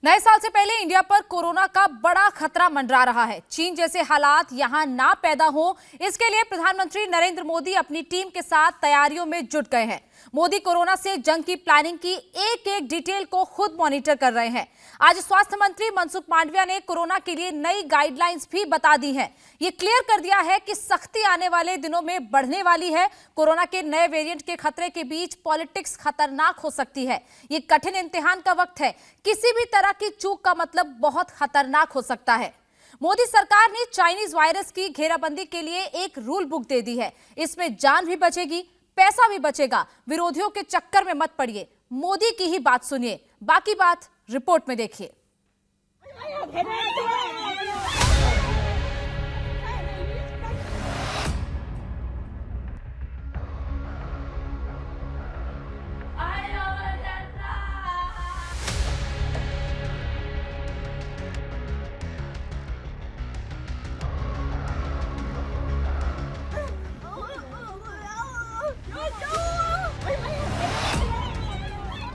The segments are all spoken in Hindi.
नए साल से पहले इंडिया पर कोरोना का बड़ा खतरा मंडरा रहा है। चीन जैसे हालात यहां ना पैदा हो, इसके लिए प्रधानमंत्री नरेंद्र मोदी अपनी टीम के साथ तैयारियों में जुट गए हैं। मोदी कोरोना से जंग की प्लानिंग की एक एक डिटेल को खुद मॉनिटर कर रहे हैं। आज स्वास्थ्य मंत्री मनसुख मांडविया ने कोरोना के लिए नई गाइडलाइंस भी बता दी हैं। ये क्लियर कर दिया है कि सख्ती आने वाले दिनों में बढ़ने वाली है। कोरोना के नए वेरिएंट के खतरे के बीच पॉलिटिक्स खतरनाक हो सकती है। ये कठिन इम्तिहान का वक्त है। किसी भी तरह की चूक का मतलब बहुत खतरनाक हो सकता है। मोदी सरकार ने चाइनीज वायरस की घेराबंदी के लिए एक रूल बुक दे दी है। इसमें जान भी बचेगी, पैसा भी बचेगा। विरोधियों के चक्कर में मत पड़िए, मोदी की ही बात सुनिए। बाकी बात रिपोर्ट में देखिए।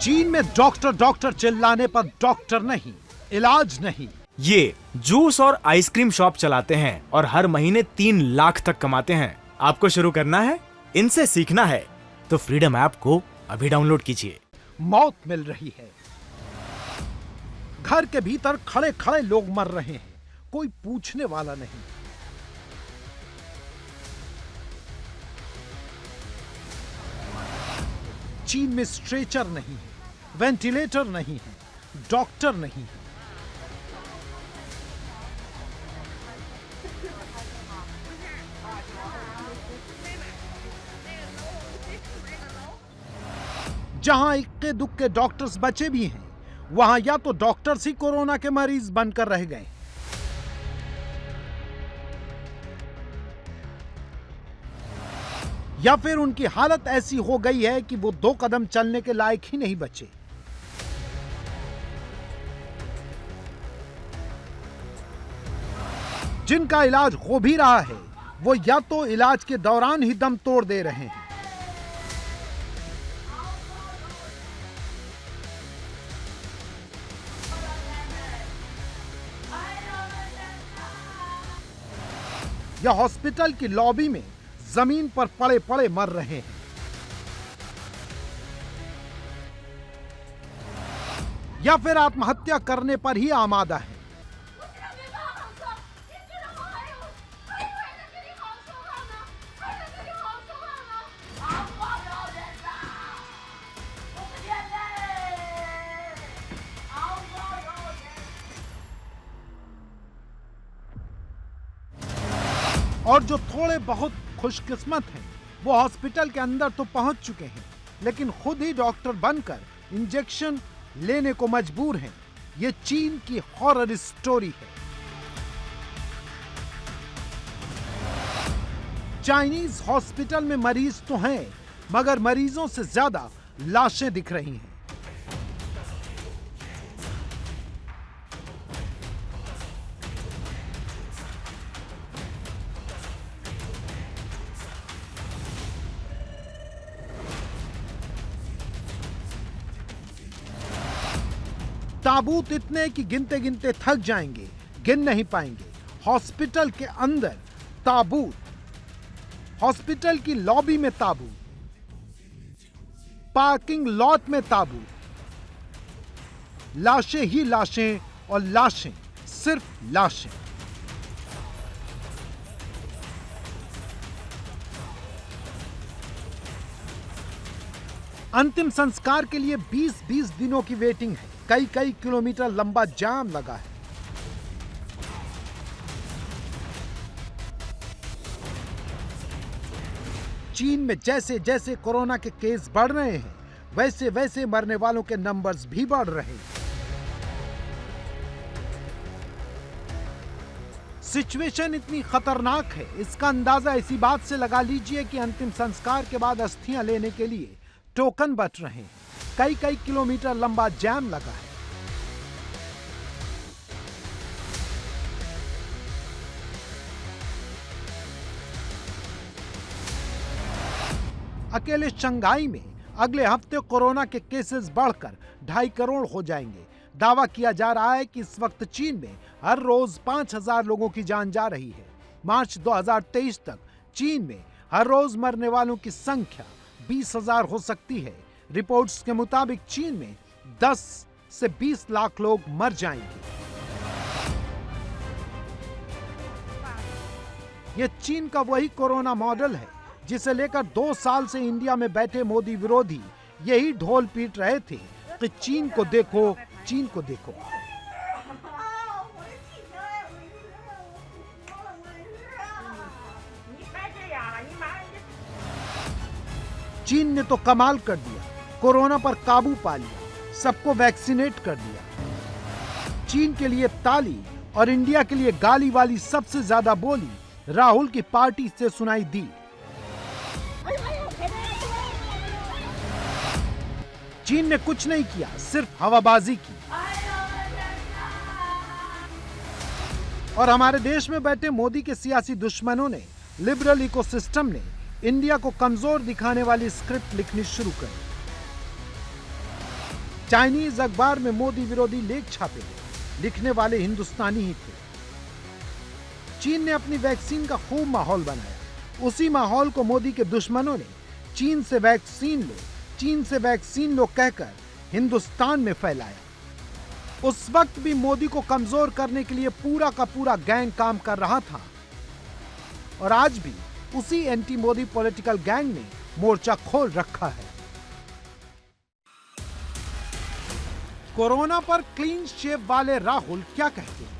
चीन में डॉक्टर डॉक्टर चिल्लाने पर डॉक्टर नहीं, इलाज नहीं। ये जूस और आइसक्रीम शॉप चलाते हैं और हर महीने 3 लाख तक कमाते हैं। आपको शुरू करना है, इनसे सीखना है तो फ्रीडम ऐप को अभी डाउनलोड कीजिए। मौत मिल रही है, घर के भीतर खड़े खड़े लोग मर रहे हैं, कोई पूछने वाला नहीं। चीन में स्ट्रेचर नहीं है, वेंटिलेटर नहीं है, डॉक्टर नहीं है। जहां इक्के दुक्के डॉक्टर्स बचे भी हैं, वहां या तो डॉक्टर्स ही कोरोना के मरीज बनकर रह गए, या फिर उनकी हालत ऐसी हो गई है कि वो 2 कदम चलने के लायक ही नहीं बचे। जिनका इलाज हो भी रहा है, वो या तो इलाज के दौरान ही दम तोड़ दे रहे हैं, या हॉस्पिटल की लॉबी में जमीन पर पड़े पड़े मर रहे हैं। या फिर आत्महत्या करने पर ही आमादा है। और जो थोड़े बहुत खुशकिस्मत हैं, वो हॉस्पिटल के अंदर तो पहुंच चुके हैं, लेकिन खुद ही डॉक्टर बनकर इंजेक्शन लेने को मजबूर हैं। ये चीन की हॉरर स्टोरी है। चाइनीज हॉस्पिटल में मरीज तो हैं, मगर मरीजों से ज्यादा लाशें दिख रही हैं। ताबूत इतने कि गिनते गिनते थक जाएंगे, गिन नहीं पाएंगे। हॉस्पिटल के अंदर ताबूत, हॉस्पिटल की लॉबी में ताबूत, पार्किंग लॉट में ताबूत, लाशें ही लाशें और लाशें, सिर्फ लाशें। अंतिम संस्कार के लिए 20-20 दिनों की वेटिंग है। कई किलोमीटर लंबा जाम लगा है। चीन में जैसे जैसे कोरोना के केस बढ़ रहे हैं, वैसे वैसे मरने वालों के नंबर्स भी बढ़ रहे हैं। सिचुएशन इतनी खतरनाक है, इसका अंदाजा इसी बात से लगा लीजिए कि अंतिम संस्कार के बाद अस्थियां लेने के लिए टोकन बट रहे हैं। कई किलोमीटर लंबा जाम लगा है। अकेले शंघाई में अगले हफ्ते कोरोना के केसेस बढ़कर 2.5 करोड़ हो जाएंगे। दावा किया जा रहा है कि इस वक्त चीन में हर रोज 5000 लोगों की जान जा रही है। मार्च 2023 तक चीन में हर रोज मरने वालों की संख्या 20,000 हो सकती है। रिपोर्ट्स के मुताबिक चीन में 10 से 20 लाख लोग मर जाएंगे। यह चीन का वही कोरोना मॉडल है जिसे लेकर 2 साल से इंडिया में बैठे मोदी विरोधी यही ढोल पीट रहे थे कि चीन को देखो, चीन को देखो। चीन ने तो कमाल कर दिया, कोरोना पर काबू पा लिया, सबको वैक्सीनेट कर दिया। चीन के लिए ताली और इंडिया के लिए गाली वाली सबसे ज्यादा बोली राहुल की पार्टी से सुनाई दी। चीन ने कुछ नहीं किया, सिर्फ हवाबाजी की। और हमारे देश में बैठे मोदी के सियासी दुश्मनों ने, लिबरल इकोसिस्टम ने इंडिया को कमजोर दिखाने वाली स्क्रिप्ट लिखनी शुरू कर दी। चाइनीज अखबार में मोदी विरोधी लेख छापे, लिखने वाले हिंदुस्तानी ही थे। चीन ने अपनी वैक्सीन का खूब माहौल बनाया। उसी माहौल को मोदी के दुश्मनों ने चीन से वैक्सीन लो, चीन से वैक्सीन लो कहकर हिंदुस्तान में फैलाया। उस वक्त भी मोदी को कमजोर करने के लिए पूरा का पूरा गैंग काम कर रहा था और आज भी उसी एंटी मोदी पॉलिटिकल गैंग ने मोर्चा खोल रखा है। कोरोना पर क्लीन शेव वाले राहुल क्या कहते हैं?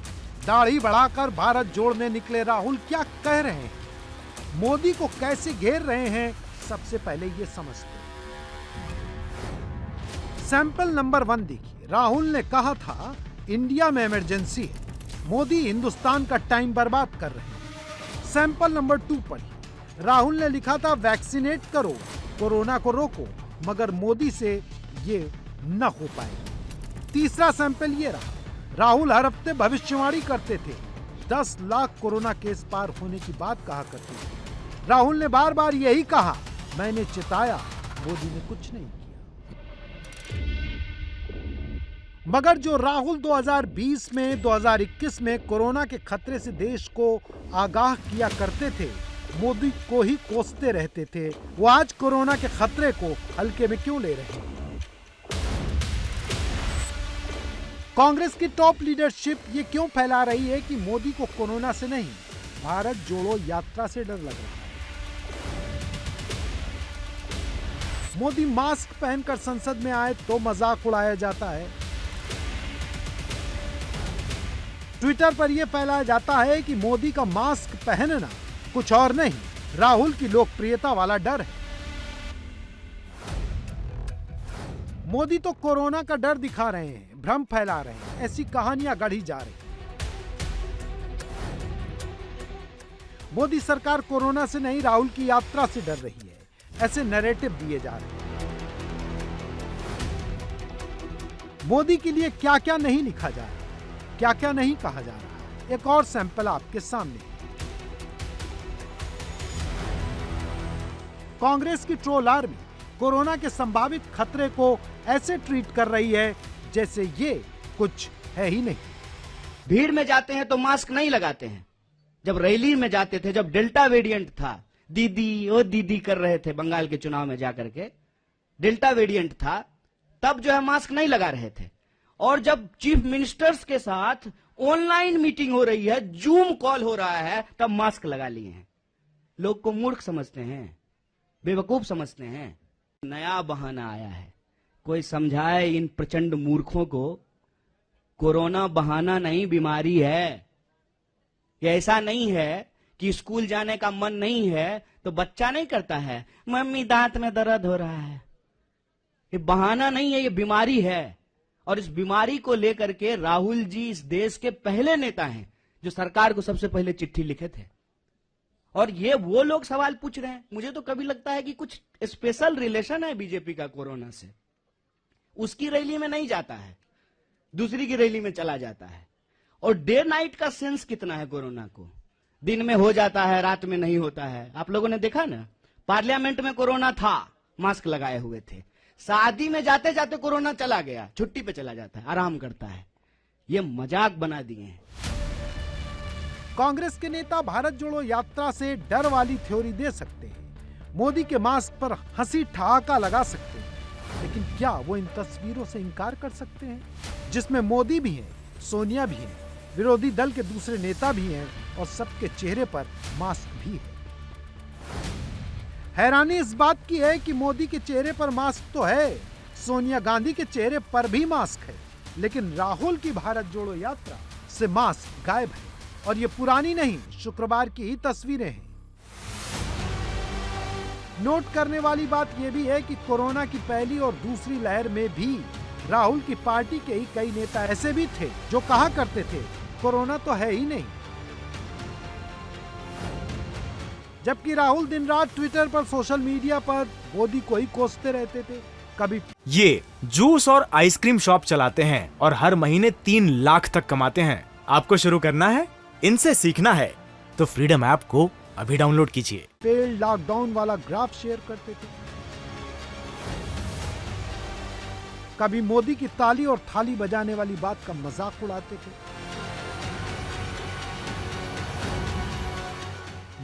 दाढ़ी बढ़ाकर भारत जोड़ने निकले राहुल क्या कह रहे हैं? मोदी को कैसे घेर रहे हैं? सबसे पहले ये समझते हैं। सैंपल नंबर 1 देखिए। राहुल ने कहा था इंडिया में इमरजेंसी है, मोदी हिंदुस्तान का टाइम बर्बाद कर रहे हैं। सैंपल नंबर 2 पढ़िए। राहुल ने लिखा था वैक्सीनेट करो, कोरोना को रोको, मगर मोदी से ये न हो पाएगा। तीसरा सैंपल ये रहा। राहुल हर हफ्ते भविष्यवाणी करते थे, 10 लाख कोरोना केस पार होने की बात कहा करते थे। राहुल ने बार बार यही कहा, मैंने चिताया, मोदी ने कुछ नहीं किया। मगर जो राहुल 2020 में, 2021 में कोरोना के खतरे से देश को आगाह किया करते थे, मोदी को ही कोसते रहते थे, वो आज कोरोना के खतरे को हल्के में क्यों ले रहे हैं? कांग्रेस की टॉप लीडरशिप ये क्यों फैला रही है कि मोदी को कोरोना से नहीं, भारत जोड़ो यात्रा से डर लग रहा है? मोदी मास्क पहनकर संसद में आए तो मजाक उड़ाया जाता है। ट्विटर पर यह फैलाया जाता है कि मोदी का मास्क पहनना कुछ और नहीं, राहुल की लोकप्रियता वाला डर है। मोदी तो कोरोना का डर दिखा रहे हैं, भ्रम फैला रहे हैं, ऐसी कहानियां गढ़ी जा रही हैं। मोदी सरकार कोरोना से नहीं, राहुल की यात्रा से डर रही है, ऐसे नैरेटिव दिए जा रहे हैं। मोदी के लिए क्या क्या नहीं लिखा जा रहा, क्या क्या नहीं कहा जा रहा। एक और सैंपल आपके सामने। कांग्रेस की ट्रोल आर्मी कोरोना के संभावित खतरे को ऐसे ट्रीट कर रही है जैसे ये कुछ है ही नहीं। भीड़ में जाते हैं तो मास्क नहीं लगाते हैं। जब रैली में जाते थे, जब डेल्टा वेरिएंट था, दीदी ओ दीदी कर रहे थे बंगाल के चुनाव में जाकर के, डेल्टा वेरिएंट था, तब जो है मास्क नहीं लगा रहे थे। और जब चीफ मिनिस्टर्स के साथ ऑनलाइन मीटिंग हो रही है, जूम कॉल हो रहा है, तब मास्क लगा लिए हैं। लोग को मूर्ख समझते हैं, बेवकूफ समझते हैं। नया बहाना आया है, कोई समझाए इन प्रचंड मूर्खों को, कोरोना बहाना नहीं, बीमारी है। ये ऐसा नहीं है कि स्कूल जाने का मन नहीं है तो बच्चा नहीं करता है, मम्मी दांत में दर्द हो रहा है। ये बहाना नहीं है, ये बीमारी है। और इस बीमारी को लेकर के राहुल जी इस देश के पहले नेता हैं जो सरकार को सबसे पहले चिट्ठी लिखे थे। और ये वो लोग सवाल पूछ रहे हैं। मुझे तो कभी लगता है कि कुछ स्पेशल रिलेशन है बीजेपी का कोरोना से। उसकी रैली में नहीं जाता है, दूसरी की रैली में चला जाता है। और डे नाइट का सेंस कितना है कोरोना को, दिन में हो जाता है, रात में नहीं होता है। आप लोगों ने देखा ना, पार्लियामेंट में कोरोना था, मास्क लगाए हुए थे। शादी में जाते जाते कोरोना चला गया, छुट्टी पे चला जाता है, आराम करता है। ये मजाक बना दिए हैं। कांग्रेस के नेता भारत जोड़ो यात्रा से डर वाली थ्योरी दे सकते हैं, मोदी के मास्क पर हंसी ठहाका लगा सकते हैं, लेकिन क्या वो इन तस्वीरों से इनकार कर सकते हैं जिसमें मोदी भी हैं, सोनिया भी हैं, विरोधी दल के दूसरे नेता भी हैं और सबके चेहरे पर मास्क भी है। हैरानी इस बात की है कि मोदी के चेहरे पर मास्क तो है, सोनिया गांधी के चेहरे पर भी मास्क है, लेकिन राहुल की भारत जोड़ो यात्रा से मास्क गायब है। और ये पुरानी नहीं, शुक्रवार की ही तस्वीरें हैं। नोट करने वाली बात यह भी है कि कोरोना की पहली और दूसरी लहर में भी राहुल की पार्टी के ही कई नेता ऐसे भी थे जो कहा करते थे कोरोना तो है ही नहीं, जबकि राहुल दिन रात ट्विटर पर, सोशल मीडिया पर मोदी को ही कोसते रहते थे। कभी ये जूस और आइसक्रीम शॉप चलाते हैं और हर महीने 3 लाख तक कमाते हैं। आपको शुरू करना है, इनसे सीखना है तो फ्रीडम ऐप को अभी डाउनलोड कीजिए। पेड लॉकडाउन वाला ग्राफ शेयर करते थे, कभी मोदी की ताली और थाली बजाने वाली बात का मजाक उड़ाते थे,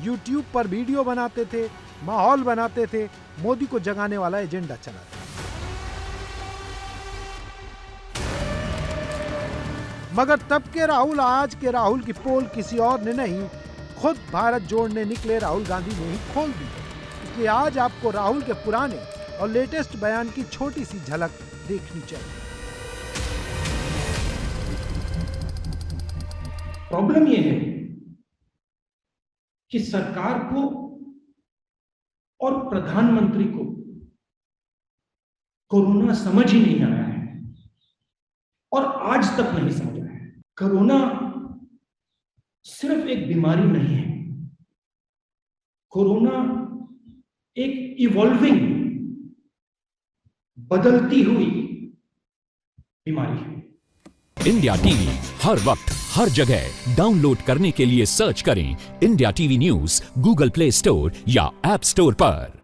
YouTube पर वीडियो बनाते थे, माहौल बनाते थे, मोदी को जगाने वाला एजेंडा चलाते थे। मगर तब के राहुल, आज के राहुल की पोल किसी और ने नहीं, खुद भारत जोड़ने निकले राहुल गांधी ने ही खोल दी। इसलिए आज आपको राहुल के पुराने और लेटेस्ट बयान की छोटी सी झलक देखनी चाहिए। प्रॉब्लम यह है कि सरकार को और प्रधानमंत्री को कोरोना समझ ही नहीं आया है और आज तक नहीं समझ आया है। कोरोना सिर्फ एक बीमारी नहीं है, कोरोना एक इवॉल्विंग, बदलती हुई बीमारी है। इंडिया टीवी हर वक्त हर जगह डाउनलोड करने के लिए सर्च करें India TV news Google play store या ऐप स्टोर पर।